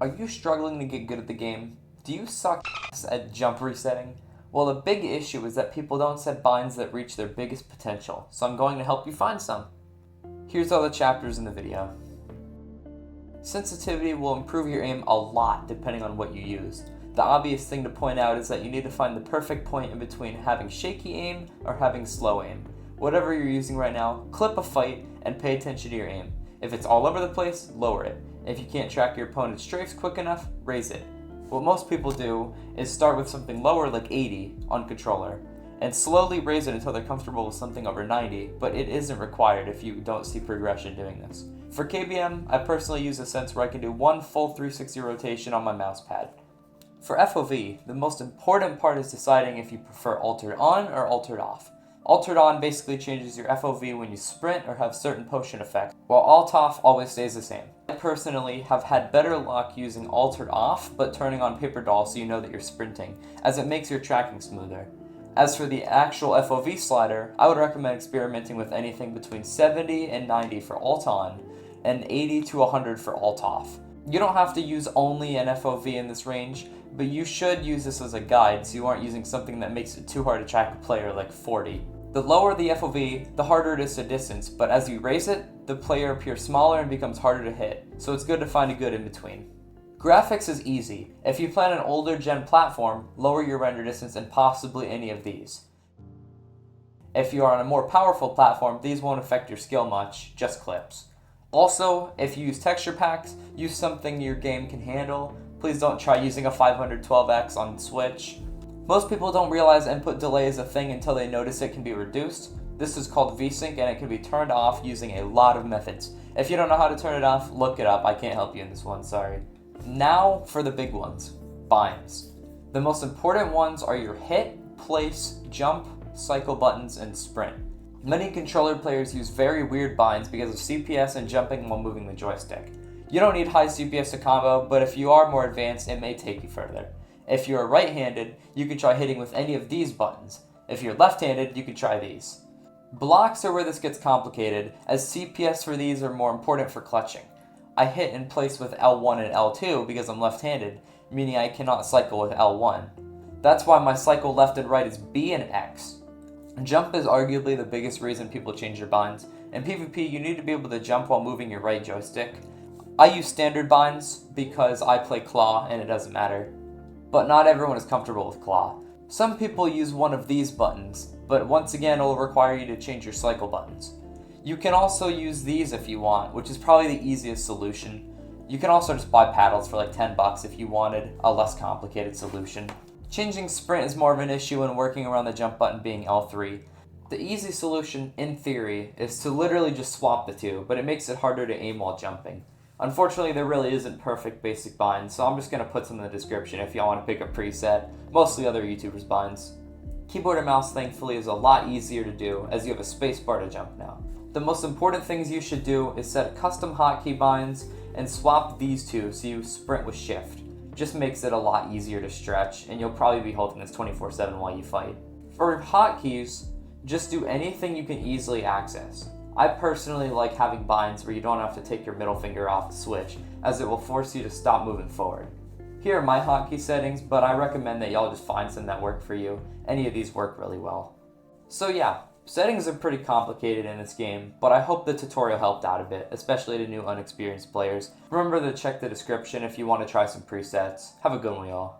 Are you struggling to get good at the game? Do you suck at jump resetting? Well, the big issue is that people don't set binds that reach their biggest potential, so I'm going to help you find some. Here's all the chapters in the video. Sensitivity will improve your aim a lot depending on what you use. The obvious thing to point out is that you need to find the perfect point in between having shaky aim or having slow aim. Whatever you're using right now, clip a fight and pay attention to your aim. If it's all over the place, lower it. If you can't track your opponent's strafes quick enough, raise it. What most people do is start with something lower like 80 on controller, and slowly raise it until they're comfortable with something over 90, but it isn't required if you don't see progression doing this. For KBM, I personally use a sense where I can do one full 360 rotation on my mouse pad. For FOV, the most important part is deciding if you prefer altered on or altered off. Altered on basically changes your FOV when you sprint or have certain potion effects, while alt off always stays the same. I personally have had better luck using altered off, but turning on paper doll so you know that you're sprinting, as it makes your tracking smoother. As for the actual FOV slider, I would recommend experimenting with anything between 70 and 90 for alt on, and 80 to 100 for alt off. You don't have to use only an FOV in this range, but you should use this as a guide so you aren't using something that makes it too hard to track a player like 40. The lower the FOV, the harder it is to distance, but as you raise it, the player appears smaller and becomes harder to hit, so it's good to find a good in between. Graphics is easy. If you plan an older gen platform, lower your render distance and possibly any of these. If you are on a more powerful platform, these won't affect your skill much, just clips. Also, if you use texture packs, use something your game can handle. Please don't try using a 512x on Switch. Most people don't realize input delay is a thing until they notice it can be reduced. This is called vsync and it can be turned off using a lot of methods. If you don't know how to turn it off, look it up. I can't help you in this one, sorry. Now for the big ones, binds. The most important ones are your hit, place, jump, cycle buttons, and sprint. Many controller players use very weird binds because of CPS and jumping while moving the joystick. You don't need high CPS to combo, but if you are more advanced, it may take you further. If you're right-handed, you can try hitting with any of these buttons. If you're left-handed, you can try these. Blocks are where this gets complicated, as CPS for these are more important for clutching. I hit in place with L1 and L2 because I'm left-handed, meaning I cannot cycle with L1. That's why my cycle left and right is B and X. Jump is arguably the biggest reason people change their binds. In PvP, you need to be able to jump while moving your right joystick. I use standard binds because I play claw and it doesn't matter. But not everyone is comfortable with claw. Some people use one of these buttons, but once again it will require you to change your cycle buttons. You can also use these if you want, which is probably the easiest solution. You can also just buy paddles for like $10 if you wanted a less complicated solution. Changing sprint is more of an issue when working around the jump button being L3. The easy solution, in theory, is to literally just swap the two, but it makes it harder to aim while jumping. Unfortunately, there really isn't perfect basic binds, so I'm just going to put some in the description if y'all want to pick a preset, mostly other YouTubers' binds. Keyboard and mouse, thankfully, is a lot easier to do, as you have a spacebar to jump now. The most important things you should do is set custom hotkey binds and swap these two so you sprint with shift. Just makes it a lot easier to stretch, and you'll probably be holding this 24/7 while you fight. For hotkeys, just do anything you can easily access. I personally like having binds where you don't have to take your middle finger off the switch, as it will force you to stop moving forward. Here are my hotkey settings, but I recommend that y'all just find some that work for you. Any of these work really well. So yeah, settings are pretty complicated in this game, but I hope the tutorial helped out a bit, especially to new unexperienced players. Remember to check the description if you want to try some presets. Have a good one, y'all.